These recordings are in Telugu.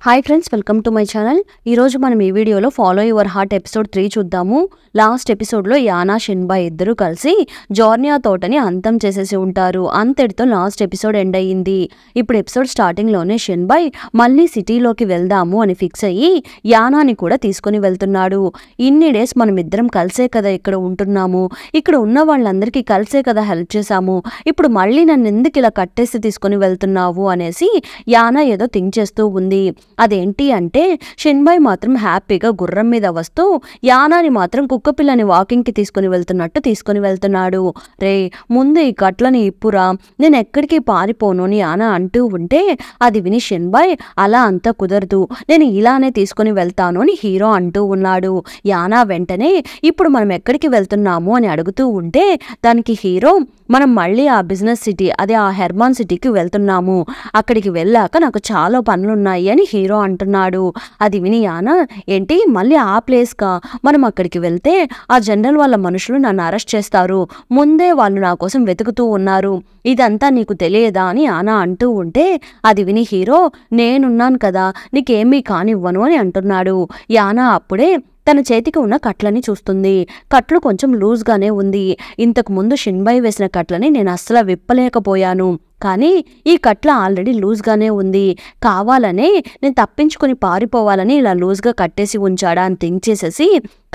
Hi friends, welcome to my channel. ఈరోజు మనం ఈ వీడియోలో ఫాలో యువర్ హార్ట్ ఎపిసోడ్ 3 చూద్దాము. లాస్ట్ ఎపిసోడ్లో యానా షిన్బాయ్ ఇద్దరు కలిసి జార్నియా తోటని అంతం చేసేసి ఉంటారు. అంతటితో లాస్ట్ ఎపిసోడ్ ఎండ్ అయ్యింది. ఇప్పుడు ఎపిసోడ్ స్టార్టింగ్లోనే షిన్బాయ్ మళ్ళీ సిటీలోకి వెళ్దాము అని ఫిక్స్ అయ్యి యానాని కూడా తీసుకుని వెళ్తున్నాడు. ఇన్ని డేస్ మనం ఇద్దరం కలిసే కదా ఇక్కడ ఉంటున్నాము, ఇక్కడ ఉన్న వాళ్ళందరికీ కలిసే కదా హెల్ప్ చేశాము, ఇప్పుడు మళ్ళీ నన్ను ఎందుకు ఇలా కట్టేసి తీసుకుని వెళ్తున్నావు అనేసి యానా ఏదో థింక్ చేస్తూ ఉంది. అదేంటి అంటే షిన్బాయ్ మాత్రం హ్యాపీగా గుర్రం మీద వస్తూ యానాని మాత్రం కుక్కపిల్లని వాకింగ్కి తీసుకుని వెళ్తున్నాడు. రే, ముందు ఈ కట్లని ఇప్పురా, నేను ఎక్కడికి పారిపోను అని యానా అంటూ ఉంటే అది విని షిన్బాయ్ అలా అంతా కుదరదు, నేను ఇలానే తీసుకుని వెళ్తాను అని హీరో అంటూ ఉన్నాడు. యానా వెంటనే ఇప్పుడు మనం ఎక్కడికి వెళ్తున్నాము అని అడుగుతూ ఉంటే దానికి హీరో, మనం మళ్ళీ ఆ బిజినెస్ సిటీ, అదే ఆ హెర్మాన్ సిటీకి వెళ్తున్నాము, అక్కడికి వెళ్ళాక నాకు చాలా పనులున్నాయి అని హీరో అంటున్నాడు. అది విని యానా, ఏంటి మళ్ళీ ఆ ప్లేస్కా, మనం అక్కడికి వెళ్తే ఆ జనరల్ వాళ్ళ మనుషులు నన్ను అరెస్ట్ చేస్తారు, ముందే వాళ్ళు నా కోసం వెతుకుతూ ఉన్నారు, ఇదంతా నీకు తెలియదా అని యానా అంటూ ఉంటే అది విని హీరో, నేనున్నాను కదా, నీకేమీ కానివ్వను అని అంటున్నాడు. యానా అప్పుడే తన చేతికి ఉన్న కట్లని చూస్తుంది. కట్లు కొంచెం లూజ్గానే ఉంది. ఇంతకు ముందు షిన్బాయ్ వేసిన కట్లని నేను అస్సలు విప్పలేకపోయాను, కానీ ఈ కట్ల ఆల్రెడీ లూజ్గానే ఉంది, కావాలనే నేను తప్పించుకుని పారిపోవాలని ఇలా లూజ్గా కట్టేసి ఉంచాడా అని థింక్ చేసేసి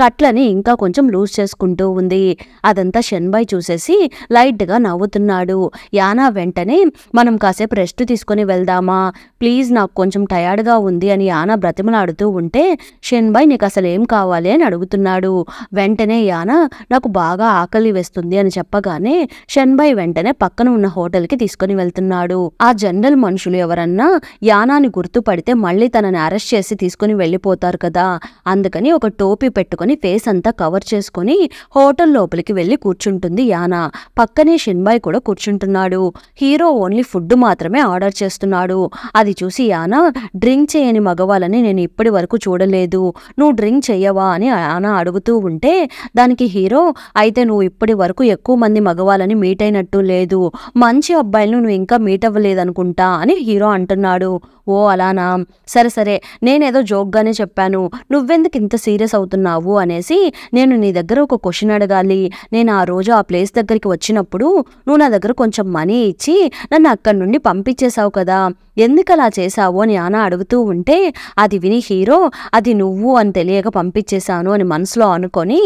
కట్లని ఇంకా కొంచెం లూజ్ చేసుకుంటూ ఉంది. అదంతా షిన్బాయ్ చూసేసి లైట్గా నవ్వుతున్నాడు. యానా వెంటనే మనం కాసేపు రెస్ట్ తీసుకొని వెళ్దామా ప్లీజ్, నాకు కొంచెం టయర్డ్గా ఉంది అని యానా బ్రతిమలాడుతూ ఉంటే షిన్బాయ్ నీకు అసలు ఏం కావాలి అని అడుగుతున్నాడు. వెంటనే యానా నాకు బాగా ఆకలి వేస్తుంది అని చెప్పగానే షిన్బాయ్ వెంటనే పక్కన ఉన్న హోటల్కి తీసుకొని వెళ్తున్నాడు. ఆ జనరల్ మనుషులు ఎవరన్నా యానాని గుర్తుపడితే మళ్ళీ తనని అరెస్ట్ చేసి తీసుకుని వెళ్ళిపోతారు కదా, అందుకని ఒక టోపీ పెట్టుకుని ఫేస్ అంతా కవర్ చేసుకుని హోటల్ లోపలికి వెళ్లి కూర్చుంటుంది యానా. పక్కనే షిన్బాయ్ కూడా కూర్చుంటున్నాడు. హీరో ఓన్లీ ఫుడ్ మాత్రమే ఆర్డర్ చేస్తున్నాడు. అది చూసి యానా, డ్రింక్ చేయని మగవాళ్ళని నేను ఇప్పటి వరకు చూడలేదు, నువ్వు డ్రింక్ చెయ్యవా అని యానా అడుగుతూ ఉంటే దానికి హీరో, అయితే నువ్వు ఇప్పటి వరకు ఎక్కువ మంది మగవాళ్ళని మీట్ అయినట్టు లేదు, మంచి అబ్బాయిలను నువ్వు ఇంకా మీట్ అవ్వలేదనుకుంటా అని హీరో అంటున్నాడు. ఓ అలానా, సరే సరే, నేనేదో జోక్గానే చెప్పాను, నువ్వెందుకు ఇంత సీరియస్ అవుతున్నావు అనేసి నేను నీ దగ్గర ఒక క్వశ్చన్ అడగాలి. నేను ఆ రోజు ఆ ప్లేస్ దగ్గరికి వచ్చినప్పుడు నువ్వు నా దగ్గర కొంచెం మనీ ఇచ్చి నన్ను అక్కడి నుండి పంపించేశావు కదా, ఎందుకు అలా చేశావు అని యానా అడుగుతూ ఉంటే అది విని హీరో, అది నువ్వు అని తెలియక పంపించేశాను అని మనసులో అనుకొని,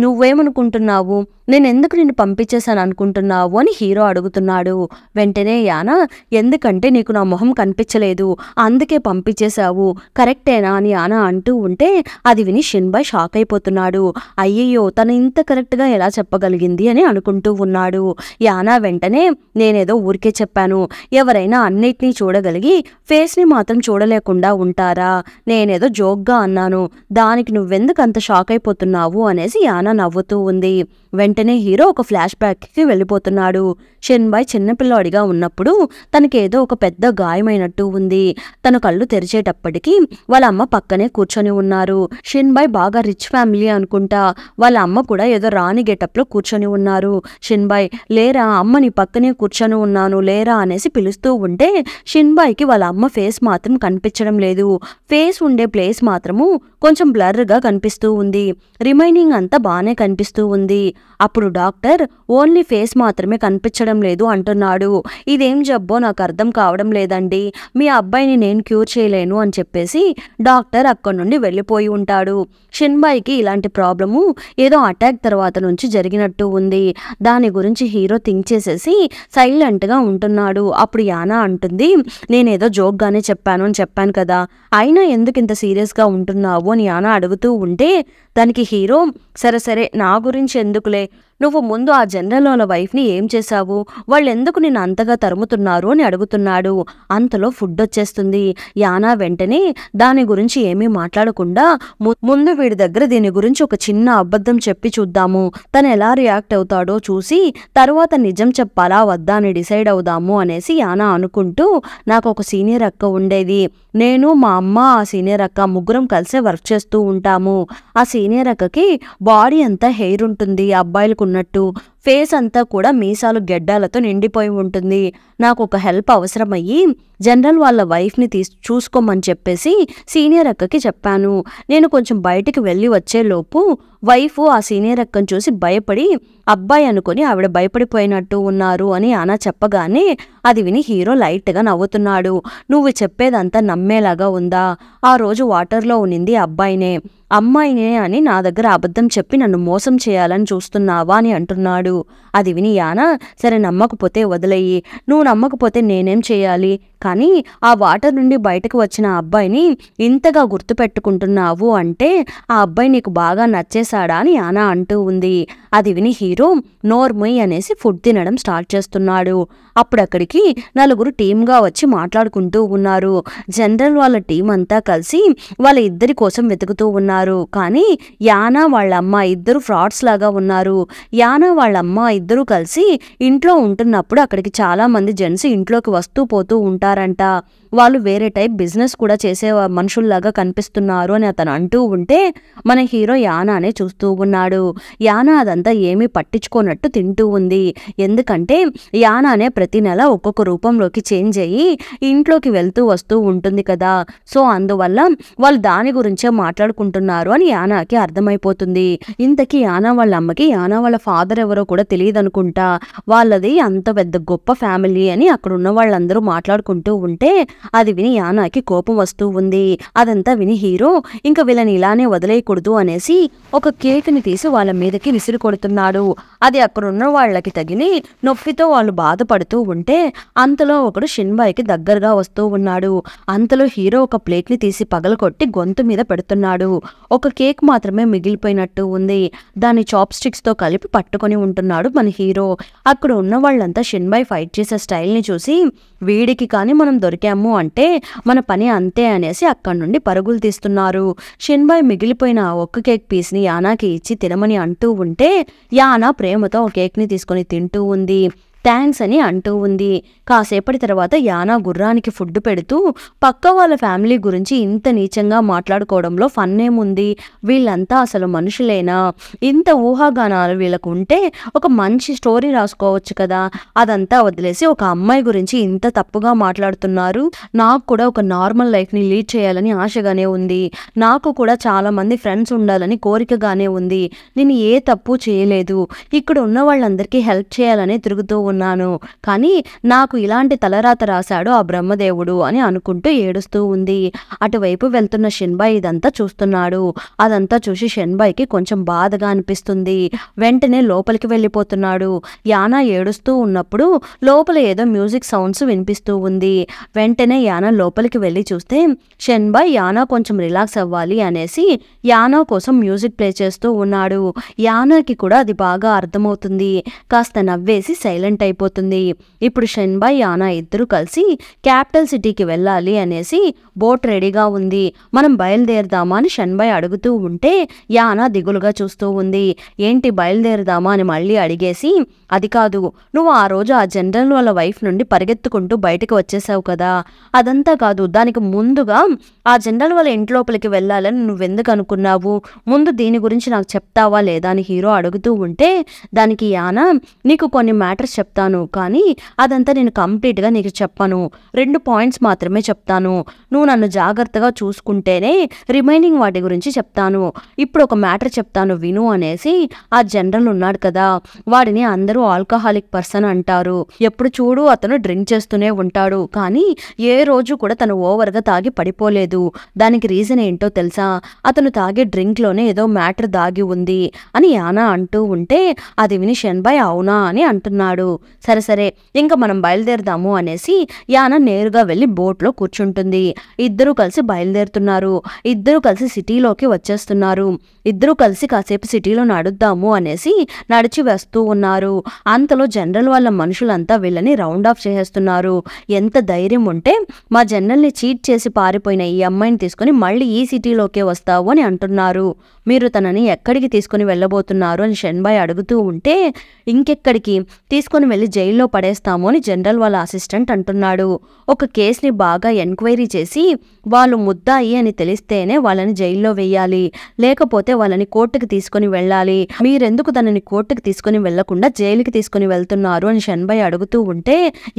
నువ్వేమనుకుంటున్నావు, నేను ఎందుకు నిన్ను పంపించేశాను అనుకుంటున్నావు అని హీరో అడుగుతున్నాడు. వెంటనే యానా, ఎందుకంటే నీకు నా మొహం కనిపించలేదు అందుకే పంపించేశావు, కరెక్టేనా అని యానా అంటూ ఉంటే అది విని షిన్బాయ్ షాక్ అయిపోతున్నాడు. అయ్యయ్యో, తను ఇంత కరెక్ట్గా ఎలా చెప్పగలిగింది అని అనుకుంటూ ఉన్నాడు. యానా వెంటనే, నేనేదో ఊరికే చెప్పాను, ఎవరైనా అన్నిటినీ చూడగలిగి ఫేస్ని మాత్రం చూడలేకుండా ఉంటారా, నేనేదో జోక్గా అన్నాను, దానికి నువ్వెందుకు అంత షాక్ అయిపోతున్నావు అనేసి యానా నవ్వుతూ ఉంది. వెంటనే హీరో ఒక ఫ్లాష్ బ్యాక్కి వెళ్ళిపోతున్నాడు. షిన్బాయ్ చిన్నపిల్లాడిగా ఉన్నప్పుడు తనకేదో ఒక పెద్ద గాయమైనట్టు ఉంది. తన కళ్ళు తెరిచేటప్పటికి వాళ్ళ అమ్మ పక్కనే కూర్చొని ఉన్నారు. షిన్బాయ్ బాగా రిచ్ ఫ్యామిలీ అనుకుంటా, వాళ్ళ అమ్మ కూడా ఏదో రాణి గెటప్లో కూర్చొని ఉన్నారు. షిన్బాయ్, లేరా, అమ్మ నీ పక్కనే కూర్చొని ఉన్నాను లేరా అనేసి పిలుస్తూ ఉంటే షిన్బాయ్కి వాళ్ళ అమ్మ ఫేస్ మాత్రం కనిపించడం లేదు. ఫేస్ ఉండే ప్లేస్ మాత్రము కొంచెం బ్లర్గా కనిపిస్తూ ఉంది, రిమైనింగ్ అంతా బాగానే కనిపిస్తూ ఉంది. అప్పుడు డాక్టర్, ఓన్లీ ఫేస్ మాత్రమే కనిపించడం లేదు అంటున్నాడు. ఇదేం జబ్బో నాకు అర్థం కావడం లేదండి, మీ అబ్బాయిని నేను క్యూర్ చేయలేను అని చెప్పేసి డాక్టర్ అక్కడి నుండి వెళ్ళిపోయి ఉంటాడు. షిన్బాయ్కి ఇలాంటి ప్రాబ్లము ఏదో అటాక్ తర్వాత నుంచి జరిగినట్టు ఉంది. దాని గురించి హీరో థింక్ చేసేసి సైలెంట్గా ఉంటున్నాడు. అప్పుడు యానా అంటుంది, నేనేదో జోక్గానే చెప్పాను అని చెప్పాను కదా, అయినా ఎందుకు ఇంత సీరియస్గా ఉంటున్నావు అని యానా అడుగుతూ ఉంటే దానికి హీరో, సరే సరే, నా గురించి ఎందుకులే, నువ్వు ముందు ఆ జనరల్ వాళ్ళ వైఫ్ని ఏం చేశావు, వాళ్ళు ఎందుకు నిన్ను అంతగా తరుముతున్నారు అని అడుగుతున్నాడు. అంతలో ఫుడ్ వచ్చేస్తుంది. యానా వెంటనే దాని గురించి ఏమీ మాట్లాడకుండా, ముందు వీడి దగ్గర దీని గురించి ఒక చిన్న అబద్ధం చెప్పి చూద్దాము, తను ఎలా రియాక్ట్ అవుతాడో చూసి తర్వాత నిజం చెప్పాలా వద్దా అని డిసైడ్ అవుదాము అనేసి యానా అనుకుంటూ, నాకు ఒక సీనియర్ అక్క ఉండేది, నేను మా అమ్మ ఆ సీనియర్ అక్క ముగ్గురం కలిసే వర్క్ చేస్తూ ఉంటాము. ఆ సీనియర్ అక్కకి బాడీ అంతా హెయిర్ ఉంటుంది అబ్బాయిలకు ఉన్నట్టు, ఫేస్ అంతా కూడా మీసాలు గెడ్డాలతో నిండిపోయి ఉంటుంది. నాకు ఒక హెల్ప్ అవసరమయ్యి జనరల్ వాళ్ళ వైఫ్ని చూసుకోమని చెప్పేసి సీనియర్ అక్కకి చెప్పాను. నేను కొంచెం బయటికి వెళ్ళి వచ్చేలోపు వైఫ్ ఆ సీనియర్ అక్కను చూసి భయపడి అబ్బాయి అనుకుని ఆవిడ భయపడిపోయినట్టు ఉన్నారు అని యానా చెప్పగానే అది విని హీరో లైట్గా నవ్వుతున్నాడు. నువ్వు చెప్పేదంతా నమ్మేలాగా ఉందా? ఆ రోజు వాటర్లో ఉన్నింది అబ్బాయినే, అమ్మాయినే అని నా దగ్గర అబద్ధం చెప్పి నన్ను మోసం చేయాలని చూస్తున్నావా అని అంటున్నాడు. అది విని యానా, సరే నమ్మకపోతే వదిలేయి, నువ్వు నమ్మకపోతే నేనేం చేయాలి? కానీ ఆ వాటర్ నుండి బయటకు వచ్చిన అబ్బాయిని ఇంతగా గుర్తుపెట్టుకుంటున్నావు అంటే ఆ అబ్బాయి నీకు బాగా నచ్చేశాడా అని యానా అంటూ ఉంది. అది విని హీరో నోర్మొయ్ అనేసి ఫుడ్ తినడం స్టార్ట్ చేస్తున్నాడు. అప్పుడు అక్కడికి నలుగురు టీమ్గా వచ్చి మాట్లాడుకుంటూ ఉన్నారు. జనరల్ వాళ్ళ టీం అంతా కలిసి వాళ్ళ ఇద్దరి కోసం వెతుకుతూ ఉన్నారు. కానీ యానా వాళ్ళ అమ్మ ఇద్దరు ఫ్రాడ్స్ లాగా ఉన్నారు. యానా వాళ్ళ అమ్మ ఇద్దరు కలిసి ఇంట్లో ఉంటున్నప్పుడు అక్కడికి చాలా మంది జెంట్స్ ఇంట్లోకి వస్తూ పోతూ ఉంటారంట. వాళ్ళు వేరే టైప్ బిజినెస్ కూడా చేసే మనుషుల్లాగా కనిపిస్తున్నారు అని అతను అంటూ ఉంటే మన హీరో యానానే చూస్తూ ఉన్నాడు. యానా అదంతా ఏమీ పట్టించుకోనట్టు తింటూ ఉంది. ఎందుకంటే యానానే ప్రతి నెల ఒక్కొక్క రూపంలోకి చేంజ్ అయ్యి ఇంట్లోకి వెళ్తూ వస్తూ ఉంటుంది కదా. సో అందువల్ల వాళ్ళు దాని గురించే మాట్లాడుకుంటున్నారు అని యానాకి అర్థమైపోతుంది. ఇంతకీ యానా వాళ్ళ అమ్మకి యానా వాళ్ళ ఫాదర్ ఎవరో కూడా తెలియదు అనుకుంటా. వాళ్ళది అంత పెద్ద గొప్ప ఫ్యామిలీ అని అక్కడ ఉన్న వాళ్ళందరూ మాట్లాడుకుంటూ ఉంటే అది విని యానాకి కోపం వస్తూ ఉంది. అదంతా విని హీరో ఇంకా వీళ్ళని ఇలానే వదిలేయకూడదు అనేసి ఒక కేక్ని తీసి వాళ్ళ మీదకి విసిరి కొడుతున్నాడు. అది అక్కడ ఉన్న వాళ్ళకి తగిలి నొప్పితో వాళ్ళు బాధపడుతూ ఉంటే అంతలో ఒకడు షిన్బాయ్కి దగ్గరగా వస్తూ ఉన్నాడు. అంతలో హీరో ఒక ప్లేట్ని తీసి పగలకొట్టి గొంతు మీద పెడుతున్నాడు. ఒక కేక్ మాత్రమే మిగిలిపోయినట్టు ఉంది. దాన్ని చాప్ స్టిక్స్తో కలిపి పట్టుకొని ఉంటున్నాడు మన హీరో. అక్కడ ఉన్న వాళ్ళంతా షిన్బాయ్ ఫైట్ చేసే స్టైల్ని చూసి వీడికి కానీ మనం దొరికాము అంటే మన పని అంతే అనేసి అక్కడి నుండి పరుగులు తీస్తున్నారు. షిన్బాయ్ మిగిలిపోయిన ఒక్క కేక్ పీస్ని యానాకి ఇచ్చి తినమని అంటూ ఉంటే యానా ప్రేమతో ఆ కేక్ని తీసుకొని తింటూ ఉంది. థ్యాంక్స్ అని అంటూ ఉంది. కాసేపటి తర్వాత యానా గుర్రానికి ఫుడ్ పెడుతూ పక్క వాళ్ళ ఫ్యామిలీ గురించి ఇంత నీచంగా మాట్లాడుకోవడంలో ఫన్ ఏముంది? వీళ్ళంతా అసలు మనుషులేనా? ఇంత ఊహాగానాలు వీళ్ళకు ఉంటే ఒక మంచి స్టోరీ రాసుకోవచ్చు కదా. అదంతా వదిలేసి ఒక అమ్మాయి గురించి ఇంత తప్పుగా మాట్లాడుతున్నారు. నాకు కూడా ఒక నార్మల్ లైఫ్ని లీడ్ చేయాలని ఆశగానే ఉంది. నాకు కూడా చాలా మంది ఫ్రెండ్స్ ఉండాలని కోరికగానే ఉంది. నేను ఏ తప్పు చేయలేదు. ఇక్కడ ఉన్న వాళ్ళందరికీ హెల్ప్ చేయాలని తిరుగుతూ ఉన్నాను. కానీ నాకు ఇలాంటి తలరాత రాశాడు ఆ బ్రహ్మదేవుడు అని అనుకుంటూ ఏడుస్తూ ఉంది. అటువైపు వెళ్తున్న షిన్బాయ్ ఇదంతా చూస్తున్నాడు. అదంతా చూసి షిన్బాయ్కి కొంచెం బాధగా అనిపిస్తుంది. వెంటనే లోపలికి వెళ్ళిపోతున్నాడు. యానా ఏడుస్తూ ఉన్నప్పుడు లోపల ఏదో మ్యూజిక్ సౌండ్స్ వినిపిస్తూ ఉంది. వెంటనే యానా లోపలికి వెళ్ళి చూస్తే షిన్బాయ్ యానా కొంచెం రిలాక్స్ అవ్వాలి అనేసి యానా కోసం మ్యూజిక్ ప్లే చేస్తూ ఉన్నాడు. యానాకి కూడా అది బాగా అర్థమవుతుంది. కాస్త నవ్వేసి సైలెంట్ అయిపోతుంది. ఇప్పుడు షిన్బాయ్ యానా ఇద్దరు కలిసి క్యాపిటల్ సిటీకి వెళ్ళాలి అనేసి బోట్ రెడీగా ఉంది. మనం బయలుదేరదామా అని షిన్బాయ్ అడుగుతూ ఉంటే యానా దిగులుగా చూస్తూ ఉంది. ఏంటి బయలుదేరదామా అని మళ్ళీ అడిగేసి అది కాదు, నువ్వు ఆ రోజు ఆ జనరల్ వాళ్ళ వైఫ్ నుండి పరిగెత్తుకుంటూ బయటకు వచ్చేసావు కదా, అదంతా కాదు, దానికి ముందుగా ఆ జనరల్ వాళ్ళ ఇంట్లోపలికి వెళ్ళాలని నువ్వెందుకు అనుకున్నావు? ముందు దీని గురించి నాకు చెప్తావా లేదా అని హీరో అడుగుతూ ఉంటే దానికి యానా, నీకు కొన్ని మ్యాటర్స్ చెప్తాను కానీ అదంతా నేను కంప్లీట్గా నీకు చెప్పను. 2 పాయింట్స్ మాత్రమే చెప్తాను. నువ్వు నన్ను జాగ్రత్తగా చూసుకుంటేనే రిమైనింగ్ వాటి గురించి చెప్తాను. ఇప్పుడు ఒక మ్యాటర్ చెప్తాను విను అనేసి ఆ జనరల్ ఉన్నాడు కదా, వాడిని అందరూ ఆల్కహాలిక్ పర్సన్ అంటారు. ఎప్పుడు చూడు అతను డ్రింక్ చేస్తూనే ఉంటాడు. కానీ ఏ రోజు కూడా తను ఓవర్గా తాగి పడిపోలేదు. దానికి రీజన్ ఏంటో తెలుసా? అతను తాగే డ్రింక్లోనే ఏదో మ్యాటర్ దాగి ఉంది అని యానా అంటూ ఉంటే అది విని షిన్బాయ్ అవునా అని అంటున్నాడు. సరే సరే ఇంకా మనం బయలుదేరదాము అనేసి యానా నేరుగా వెళ్ళి బోట్లో కూర్చుంటుంది. ఇద్దరూ కలిసి బయలుదేరుతున్నారు. ఇద్దరూ కలిసి సిటీలోకి వచ్చేస్తున్నారు. ఇద్దరూ కలిసి కాసేపు సిటీలో నడుద్దాము అనేసి నడిచి వస్తూ ఉన్నారు. అంతలో జనరల్ వాళ్ళ మనుషులంతా వీళ్ళని రౌండ్ ఆఫ్ చేసేస్తున్నారు. ఎంత ధైర్యం ఉంటే మా జనరల్ని చీట్ చేసి పారిపోయిన ఈ అమ్మాయిని తీసుకుని మళ్ళీ ఈ సిటీలోకే వస్తావు అని అంటున్నారు. మీరు తనని ఎక్కడికి తీసుకుని వెళ్ళబోతున్నారు అని షిన్బాయ్ అడుగుతూ ఉంటే ఇంకెక్కడికి తీసుకుని వెళ్ళి జైల్లో పడేస్తాము అని జనరల్ వాళ్ళ అసిస్టెంట్ అంటున్నాడు. ఒక కేసుని బాగా ఎంక్వైరీ చేసి వాళ్ళు ముద్దాయి అని తెలిస్తేనే వాళ్ళని జైల్లో వేయాలి, లేకపోతే వాళ్ళని కోర్టుకి తీసుకుని వెళ్ళాలి. మీరెందుకు తనని కోర్టుకి తీసుకుని వెళ్లకుండా జైలుకి తీసుకుని వెళ్తున్నారు అని షణ్బాయ్ అడుగుతూ ఉంటే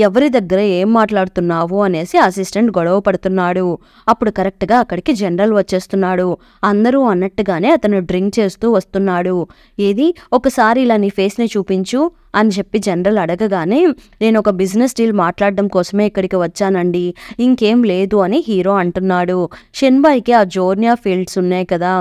ఎవరి దగ్గర ఏం మాట్లాడుతున్నావు అనేసి అసిస్టెంట్ గొడవ పడుతున్నాడు. అప్పుడు కరెక్ట్గా అక్కడికి జనరల్ వచ్చేస్తున్నాడు. అందరూ అన్నట్టుగానే అతను డ్రింక్ చేస్తూ వస్తున్నాడు. ఏది ఒకసారి ఇలా నీ ఫేస్ని చూపించు అని చెప్పి జనరల్ అడగగానే నేను ఒక బిజినెస్ డీల్ మాట్లాడడం కోసమే ఇక్కడికి వచ్చానండి, ఇంకేం లేదు అని హీరో అంటున్నాడు. షణ్బాయ్కి ఆ జోర్నియా ఫీల్డ్స్ ఉన్నాయి కదా,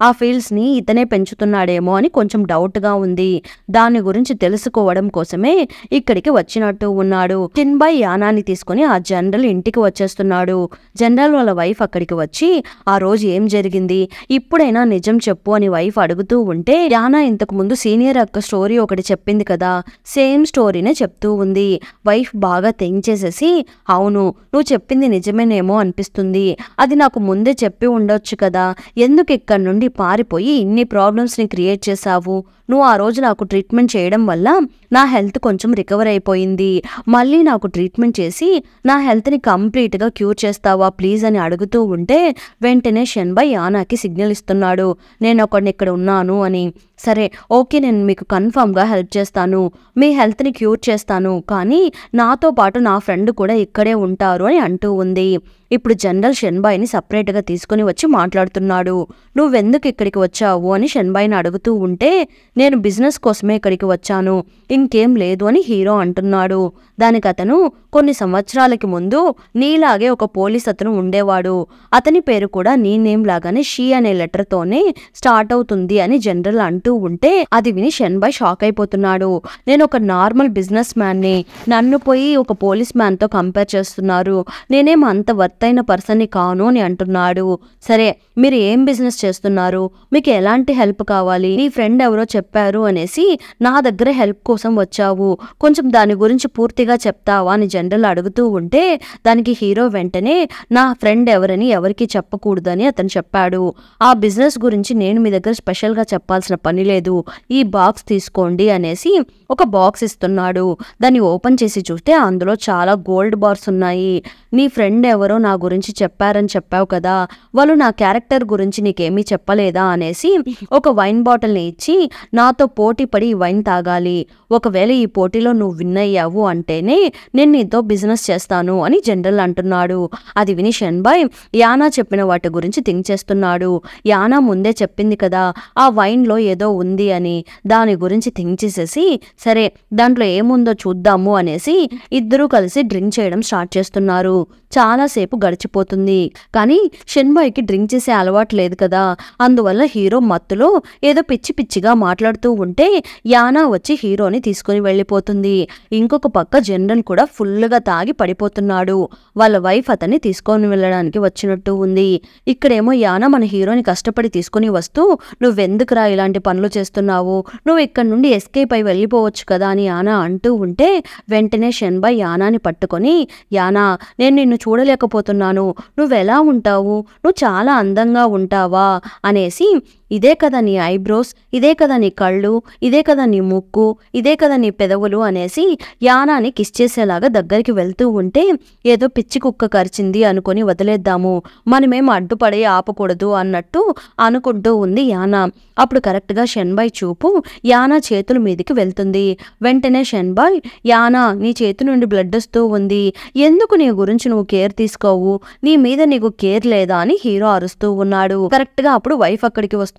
ఆ ఫీల్డ్స్ని ఇతనే పెంచుతున్నాడేమో అని కొంచెం డౌట్గా ఉంది. దాని గురించి తెలుసుకోవడం కోసమే ఇక్కడికి వచ్చినట్టు ఉన్నాడు. షణ్బాయ్ యానాని తీసుకుని ఆ జనరల్ ఇంటికి వచ్చేస్తున్నాడు. జనరల్ వాళ్ళ వైఫ్ అక్కడికి వచ్చి ఆ రోజు ఏం జరిగింది, ఇప్పుడైనా నిజం చెప్పు అని వైఫ్ అడుగుతూ ఉంటే యానా ఇంతకు ముందు సీనియర్ అక్క స్టోరీ ఒకటి చెప్పింది కదా, సేమ్ స్టోరీనే చెప్తూ ఉంది. వైఫ్ బాగా తెంచేసేసి అవును నువ్వు చెప్పింది నిజమేనేమో అనిపిస్తుంది, అది నాకు ముందే చెప్పి ఉండొచ్చు కదా, ఎందుకు ఇక్కడి నుండి పారిపోయి ఇన్ని ప్రాబ్లమ్స్ని క్రియేట్ చేశావు, నువ్వు ఆ రోజు నాకు ట్రీట్మెంట్ చేయడం వల్ల నా హెల్త్ కొంచెం రికవర్ అయిపోయింది, మళ్ళీ నాకు ట్రీట్మెంట్ చేసి నా హెల్త్ని కంప్లీట్గా క్యూర్ చేస్తావా ప్లీజ్ అని అడుగుతూ ఉంటే వెంటనే షణ్బాయ్ యానాకి సిగ్నల్ ఇస్తున్నాడు, నేను ఒకడిని ఇక్కడ ఉన్నాను అని. సరే ఓకే, నేను మీకు కన్ఫామ్గా హెల్ప్ చేస్తాను, మీ హెల్త్ని క్యూర్ చేస్తాను, కానీ నాతో పాటు నా ఫ్రెండ్ కూడా ఇక్కడే ఉంటారు అని అంటూ ఉంది. ఇప్పుడు జనరల్ షణ్బాయ్ని సపరేట్గా తీసుకుని వచ్చి మాట్లాడుతున్నాడు. నువ్వెందుకు ఇక్కడికి వచ్చావు అని షణ్బాయ్ని అడుగుతూ ఉంటే నేను బిజినెస్ కోసమే ఇక్కడికి వచ్చాను, ఇంకేం లేదు అని హీరో అంటున్నాడు. దానికి అతను కొన్ని సంవత్సరాలకి ముందు నీలాగే ఒక పోలీస్ అతను ఉండేవాడు, అతని పేరు కూడా నీ నేమ్ లాగానే షీ అనే లెటర్తోనే స్టార్ట్ అవుతుంది అని జనరల్ అంటూ ఉంటే అది విని షణ్బాయ్ షాక్ అయిపోతున్నాడు. నేను ఒక నార్మల్ బిజినెస్ మ్యాన్ని, నన్ను పోయి ఒక పోలీస్ మ్యాన్తో కంపేర్ చేస్తున్నారు, నేనేం అంత వర్తైన పర్సన్ని కాను అని అంటున్నాడు. సరే మీరు ఏం బిజినెస్ చేస్తున్నారు, మీకు ఎలాంటి హెల్ప్ కావాలి, నీ ఫ్రెండ్ ఎవరో చెప్పారు అనేసి నా దగ్గర హెల్ప్ కోసం వచ్చావు, కొంచెం దాని గురించి పూర్తిగా చెప్తావా అని జనరల్ అడుగుతూ ఉంటే దానికి హీరో వెంటనే నా ఫ్రెండ్ ఎవరని ఎవరికి చెప్పకూడదని అతను చెప్పాడు. ఆ బిజినెస్ గురించి నేను మీ దగ్గర స్పెషల్గా చెప్పాల్సిన పని లేదు, ఈ బాక్స్ తీసుకోండి అనేసి ఒక బాక్స్ ఇస్తున్నాడు. దాన్ని ఓపెన్ చేసి చూస్తే అందులో చాలా గోల్డ్ బార్స్ ఉన్నాయి. నీ ఫ్రెండ్ ఎవరో నా గురించి చెప్పారని చెప్పావు కదా, వాళ్ళు నా క్యారెక్టర్ గురించి నీకేమీ చెప్పలేదా అనేసి ఒక వైన్ బాటిల్ని ఇచ్చి నాతో పోటీ పడి ఈ వైన్ తాగాలి, ఒకవేళ ఈ పోటీలో నువ్వు విన్ అయ్యావు అంటేనే నేను నీతో బిజినెస్ చేస్తాను అని జనరల్ అంటున్నాడు. అది విని షణ్బాయ్ యానా చెప్పిన వాటి గురించి థింక్ చేస్తున్నాడు. యానా ముందే చెప్పింది కదా ఆ వైన్లో ఏదో ఉంది అని, దాని గురించి థింక్ చేసేసి సరే దాంట్లో ఏముందో చూద్దాము అనేసి ఇద్దరూ కలిసి డ్రింక్ చేయడం స్టార్ట్ చేస్తున్నారు. చాలాసేపు గడిచిపోతుంది, కానీ షణ్బాయ్కి డ్రింక్ చేసే అలవాటు లేదు కదా, అందువల్ల హీరో మత్తులో ఏదో పిచ్చి పిచ్చిగా మాట్లాడుతూ ఉంటే యానా వచ్చి హీరోని తీసుకుని వెళ్ళిపోతుంది. ఇంకొక పక్క జనరల్ కూడా ఫుల్గా తాగి పడిపోతున్నాడు. వాళ్ళ వైఫ్ అతన్ని తీసుకొని వెళ్ళడానికి వచ్చినట్టు ఉంది. ఇక్కడేమో యానా మన హీరోని కష్టపడి తీసుకుని వస్తూ నువ్వెందుకురా ఇలాంటి పనులు చేస్తున్నావు, నువ్వు ఇక్కడి నుండి ఎస్కేప్ అయి వెళ్ళిపోవచ్చు కదా అని యానా అంటూ ఉంటే వెంటనే షణ్బాయ్ యానాని పట్టుకొని యానా నేను నిన్ను చూడలేకపోతున్నాను, నువ్వెలా ఉంటావు, నువ్వు చాలా అందంగా ఉంటావా అనేసి ఇదే కదా నీ ఐబ్రోస్, ఇదే కదా నీ కళ్ళు, ఇదే కదా నీ ముక్కు, ఇదే కదా నీ పెదవులు అనేసి యానాని కిస్ చేసేలాగా దగ్గరికి వెళ్తూ ఉంటే ఏదో పిచ్చి కుక్క కరిచింది అనుకొని వదిలేద్దాము, మనమేం అడ్డుపడే ఆపకూడదు అన్నట్టు అనుకుంటూ ఉంది యానా. అప్పుడు కరెక్ట్గా షణ్బాయ్ చూపు యానా చేతుల మీదకి వెళ్తుంది. వెంటనే షణ్బాయ్ యానా నీ చేతి నుండి బ్లడ్ వస్తూ ఉంది, ఎందుకు నీ గురించి నువ్వు కేర్ తీసుకోవు, నీ మీద నీకు కేర్ లేదా అని హీరో అరుస్తూ ఉన్నాడు. కరెక్ట్గా అప్పుడు వైఫ్ అక్కడికి వస్తుంది.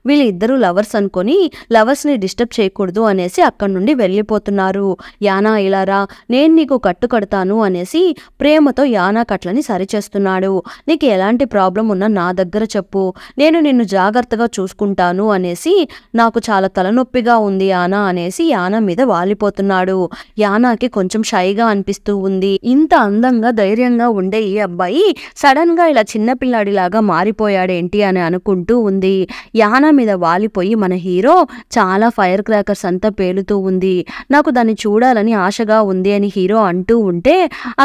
వీళ్ళిద్దరూ లవర్స్ అనుకొని లవర్స్ ని డిస్టర్బ్ చేయకూడదు అనేసి అక్కడి నుండి వెళ్ళిపోతున్నారు. యానా ఇలారా నేను నీకు కట్టు కడతాను అనేసి ప్రేమతో యానా కట్లని సరిచేస్తున్నాడు. నీకు ఎలాంటి ప్రాబ్లం ఉన్నా నా దగ్గర చెప్పు, నేను నిన్ను జాగ్రత్తగా చూసుకుంటాను అనేసి నాకు చాలా తలనొప్పిగా ఉంది యానా అనేసి యానా మీద వాలిపోతున్నాడు. యానాకి కొంచెం షైగా అనిపిస్తూ ఉంది. ఇంత అందంగా ధైర్యంగా ఉండే ఈ అబ్బాయి సడన్ గా ఇలా చిన్నపిల్లాడిలాగా మారిపోయాడేంటి అని అనుకుంటూ ఉంది. యానా మీద వాలిపోయి మన హీరో చాలా ఫైర్ క్రాకర్స్ అంతా పేలుతూ ఉంది. నాకు దాన్ని చూడాలని ఆశగా ఉంది అని హీరో అంటూ ఉంటే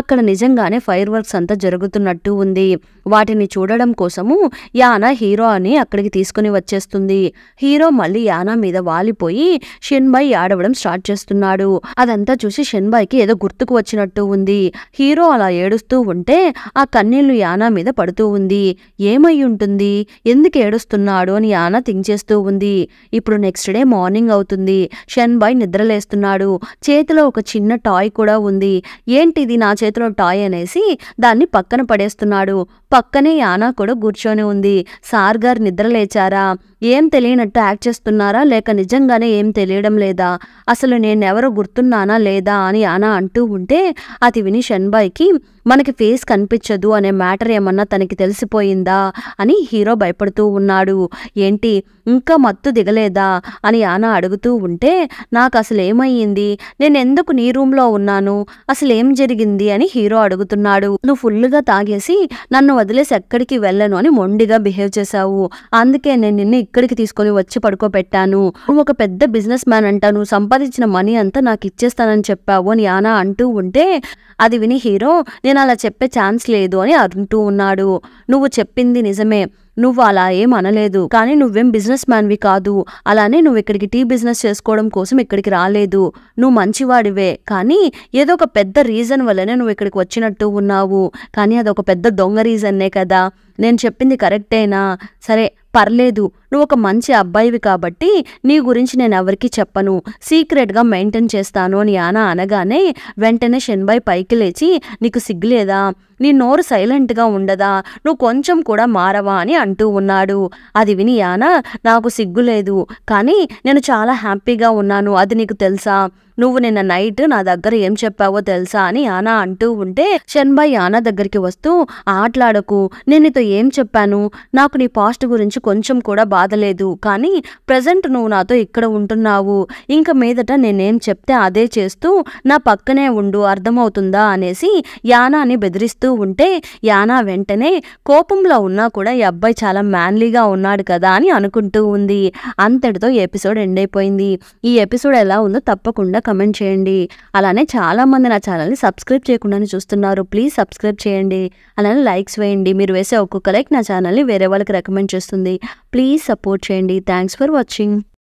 అక్కడ నిజంగానే ఫైర్ వర్క్స్ అంతా జరుగుతున్నట్టు ఉంది. వాటిని చూడడం కోసము యానా హీరో అని అక్కడికి తీసుకుని వచ్చేస్తుంది. హీరో మళ్ళీ యానా మీద వాలిపోయి షెన్బాయ్ ఆడవడం స్టార్ట్ చేస్తున్నాడు. అదంతా చూసి షెన్బాయ్కి ఏదో గుర్తుకు వచ్చినట్టు ఉంది. హీరో అలా ఏడుస్తూ ఉంటే ఆ కన్నీళ్లు యానా మీద పడుతూ ఉంది. ఏమై ఉంటుంది, ఎందుకు ఏడుస్తున్నాడు అని యానా థింక్ చేస్తూ ఉంది. ఇప్పుడు నెక్స్ట్ డే మార్నింగ్ అవుతుంది. షెన్బాయ్ నిద్రలేస్తున్నాడు. చేతిలో ఒక చిన్న టాయ్ కూడా ఉంది. ఏంటిది నా చేతిలో టాయ్ అనేసి దాన్ని పక్కన పడేస్తున్నాడు. పక్కనే యానా కూడా కూర్చొని ఉంది. సార్ గారు నిద్రలేచారా? ఏం తెలియనట్టు యాక్ట్ చేస్తున్నారా, లేక నిజంగానే ఏం తెలియడం లేదా, అసలు నేనెవరో గుర్తున్నానా లేదా అని యానా అంటూ ఉంటే అది విని షెన్బాయ్కి మనకి ఫేస్ కనిపించదు అనే మ్యాటర్ ఏమన్నా తనకి తెలిసిపోయిందా అని హీరో భయపడుతూ ఉన్నాడు. ఏంటి ఇంకా మత్తు దిగలేదా అని యానా అడుగుతూ ఉంటే నాకు అసలు ఏమయ్యింది, నేనెందుకు నీ రూమ్లో ఉన్నాను, అసలు ఏం జరిగింది అని హీరో అడుగుతున్నాడు. నువ్వు ఫుల్గా తాగేసి నన్ను వదిలేసి ఎక్కడికి వెళ్ళను అని మొండిగా బిహేవ్ చేశావు. అందుకే నేను నిన్ను ఇక్కడికి తీసుకొని వచ్చి పడుకోబెట్టాను. నువ్వు ఒక పెద్ద బిజినెస్ మ్యాన్ అంట, నువ్వు సంపాదించిన మనీ అంతా నాకు ఇచ్చేస్తానని చెప్పావు అని యానా అంటూ ఉంటే అది విని హీరో నేను అలా చెప్పే ఛాన్స్ లేదు అని అంటూ ఉన్నాడు. నువ్వు చెప్పింది నిజమే, నువ్వు అలా ఏం అనలేదు, కానీ నువ్వేం బిజినెస్ మ్యాన్వి కాదు. అలానే నువ్వు ఇక్కడికి టీ బిజినెస్ చేసుకోవడం కోసం ఇక్కడికి రాలేదు. నువ్వు మంచివాడివే, కానీ ఏదో ఒక పెద్ద రీజన్ వల్లనే నువ్వు ఇక్కడికి వచ్చినట్టు ఉన్నావు. కానీ అదొక పెద్ద దొంగ రీజన్నే కదా. నేను చెప్పింది కరెక్టేనా? సరే పర్లేదు, నువ్వు ఒక మంచి అబ్బాయివి కాబట్టి నీ గురించి నేను ఎవరికి చెప్పను, సీక్రెట్గా మెయింటైన్ చేస్తాను అని యానా అనగానే వెంటనే షెన్బాయ్ పైకి లేచి నీకు సిగ్గులేదా, నీ నోరు సైలెంట్గా ఉండదా, నువ్వు కొంచెం కూడా మారవా అని అంటూ ఉన్నాడు. అది విని యానా నాకు సిగ్గులేదు, కానీ నేను చాలా హ్యాపీగా ఉన్నాను, అది నీకు తెలుసా, నువ్వు నిన్న నైట్ నా దగ్గర ఏం చెప్పావో తెలుసా అని యానా అంటూ ఉంటే షెన్బాయ్ యానా దగ్గరికి వస్తూ ఆటలాడకు, నేను నీతో ఏం చెప్పాను, నాకు నీ పాస్ట్ గురించి కొంచెం కూడా బాధ లేదు, కానీ ప్రజెంట్ నువ్వు నాతో ఇక్కడ ఉంటున్నావు, ఇంక మీదట నేనేం చెప్తే అదే చేస్తూ నా పక్కనే ఉండు, అర్థమవుతుందా అనేసి యానాని బెదిరిస్తూ ఉంటే యానా వెంటనే కోపంలో ఉన్నా కూడా ఈ అబ్బాయి చాలా మ్యాన్లీగా ఉన్నాడు కదా అని అనుకుంటూ ఉంది. అంతటితో ఈ ఎపిసోడ్ ఎండ్ అయిపోయింది. ఈ ఎపిసోడ్ ఎలా ఉందో తప్పకుండా కమెంట్ చేయండి. అలానే చాలా మంది నా ఛానల్ని సబ్స్క్రైబ్ చేయకుండానే చూస్తున్నారు. ప్లీజ్ సబ్స్క్రైబ్ చేయండి. అలానే లైక్స్ వేయండి. మీరు వేసే ఒక్కొక్క లైక్ నా ఛానల్ని వేరే వాళ్ళకి రికమెండ్ చేస్తుంది. ప్లీజ్ సపోర్ట్ చేయండి. Thanks for watching.